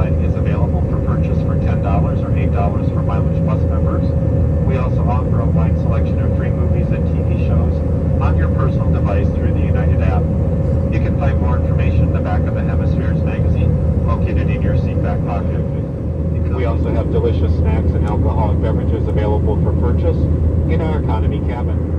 Wi-Fi is available for purchase for $10 or $8 for Mileage Plus members. We also offer a wide selection of free movies and TV shows on your personal device through the United app. You can find more information in the back of the Hemispheres magazine, located in your seat back pocket. We also have delicious snacks and alcoholic beverages available for purchase in our economy cabin.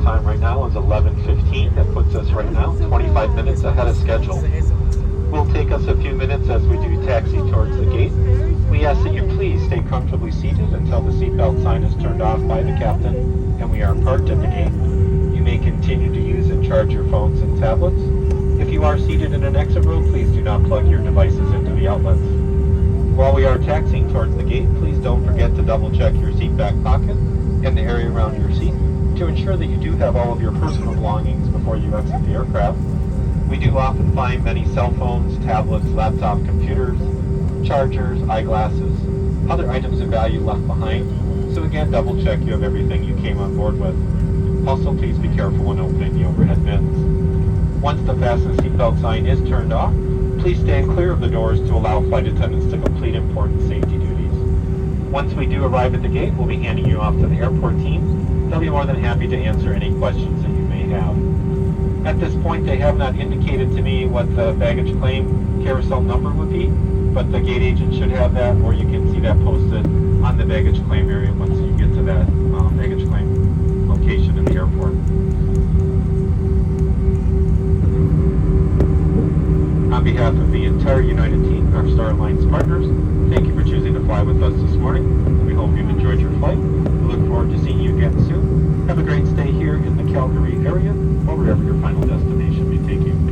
time right now is 11:15. That puts us right now 25 minutes ahead of schedule. Will take us a few minutes as we do taxi towards the gate. We ask that you please stay comfortably seated until the seatbelt sign is turned off by the captain and we are parked at the gate. You may continue to use and charge your phones and tablets. If you are seated in an exit row, please do not plug your devices into the outlets. While we are taxiing towards the gate, please don't forget to double check your seat back pocket and the area around your seat to ensure that you do have all of your personal belongings before you exit the aircraft. We do often find many cell phones, tablets, laptop computers, chargers, eyeglasses, other items of value left behind. So again, double check you have everything you came on board with. Also, please be careful when opening the overhead bins. Once the fasten seatbelt sign is turned off, please stand clear of the doors to allow flight attendants to complete important safety duties. Once we do arrive at the gate, we'll be handing you off to the airport team. They'll be more than happy to answer any questions that you may have. At this point, they have not indicated to me what the baggage claim carousel number would be, but the gate agent should have that, or you can see that posted on the baggage claim area once you get to that baggage claim location in the airport. On behalf of the entire United team, our Star Alliance partners, thank you for choosing to fly with us this morning. We hope you've enjoyed your flight. We look forward to seeing you again soon. Have a great stay here in the Calgary area, or wherever your final destination may take you.